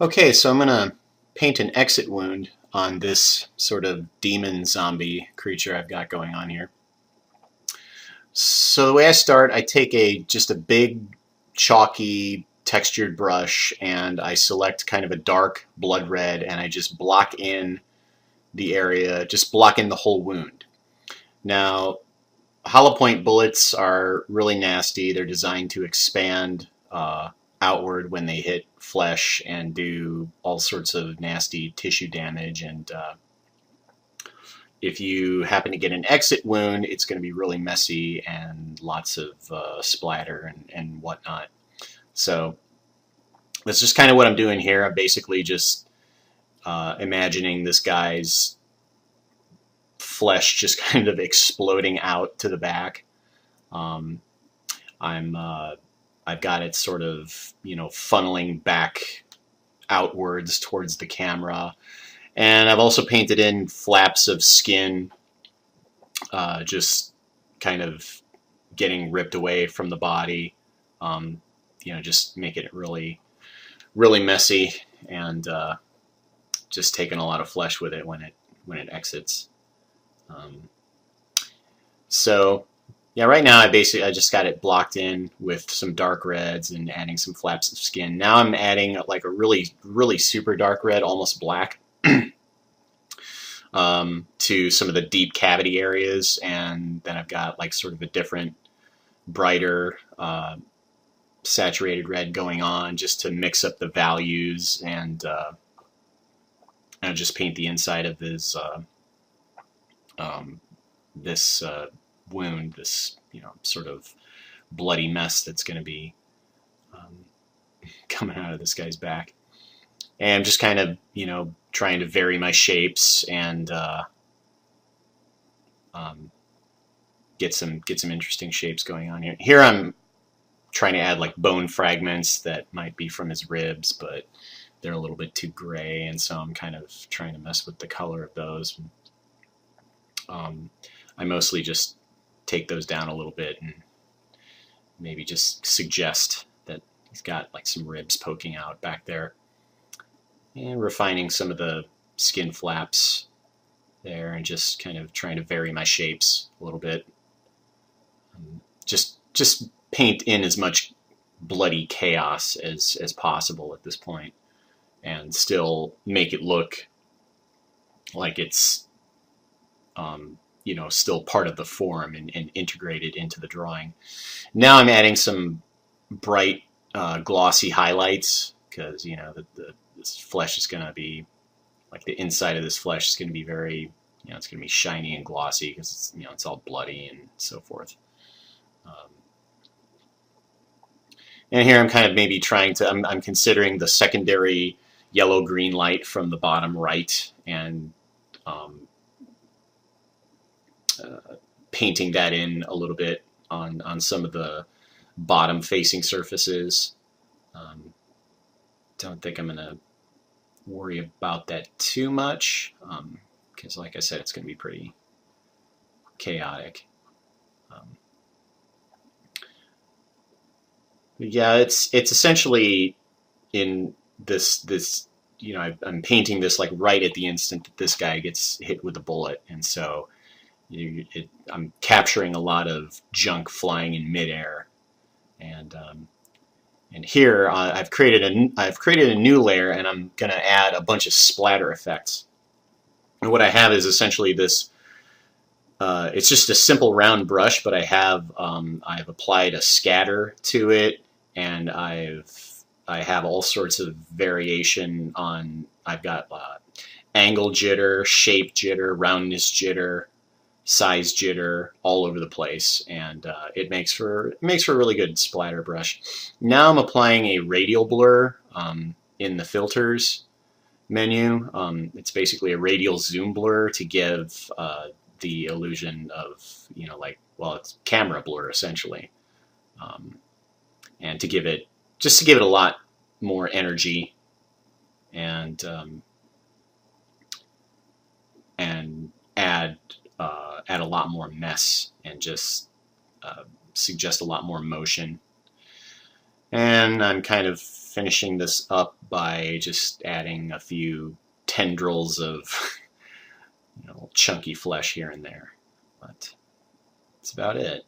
Okay, so I'm going to paint an exit wound on this sort of demon zombie creature I've got going on here. So the way I start, I take just a big chalky textured brush and I select kind of a dark blood red and I just block in the area, just block in the whole wound. Now, hollow point bullets are really nasty. They're designed to expand outward when they hit flesh and do all sorts of nasty tissue damage. And if you happen to get an exit wound, it's going to be really messy and lots of splatter and whatnot. So that's just kind of what I'm doing here. I'm basically just imagining this guy's flesh just kind of exploding out to the back. I've got it sort of, funneling back outwards towards the camera. And I've also painted in flaps of skin, just kind of getting ripped away from the body, just making it really, really messy and just taking a lot of flesh with it when it exits. So yeah, right now I just got it blocked in with some dark reds and adding some flaps of skin. Now I'm adding like a really, really super dark red, almost black, to some of the deep cavity areas, and then I've got like sort of a different, brighter, saturated red going on just to mix up the values, and I'll just paint the inside of this wound, this sort of bloody mess that's going to be coming out of this guy's back. And I'm just kind of trying to vary my shapes and get some interesting shapes going on here. Here I'm trying to add like bone fragments that might be from his ribs, but they're a little bit too gray, and so I'm kind of trying to mess with the color of those. I mostly just take those down a little bit and maybe just suggest that he's got like some ribs poking out back there, and refining some of the skin flaps there, and just kind of trying to vary my shapes a little bit. Just paint in as much bloody chaos as possible at this point, and still make it look like it's still part of the form and integrated into the drawing. Now I'm adding some bright glossy highlights, because this flesh is going to be, like the inside of this flesh is going to be very, it's going to be shiny and glossy because it's, it's all bloody and so forth. And here I'm kind of maybe trying to, I'm considering the secondary yellow-green light from the bottom right, and painting that in a little bit on some of the bottom facing surfaces. Don't think I'm going to worry about that too much, because like I said, it's going to be pretty chaotic. Yeah, it's essentially in this I'm painting this like right at the instant that this guy gets hit with a bullet, and so I'm capturing a lot of junk flying in midair, and here I've created a new layer, and I'm going to add a bunch of splatter effects. And what I have is essentially this. It's just a simple round brush, but I've applied a scatter to it, and I have all sorts of variation on. I've got angle jitter, shape jitter, roundness jitter, size jitter all over the place, and it makes for a really good splatter brush. Now I'm applying a radial blur in the filters menu. It's basically a radial zoom blur to give the illusion of it's camera blur essentially, and to give it a lot more energy and add a lot more mess, and just suggest a lot more motion. And I'm kind of finishing this up by just adding a few tendrils of chunky flesh here and there. But that's about it.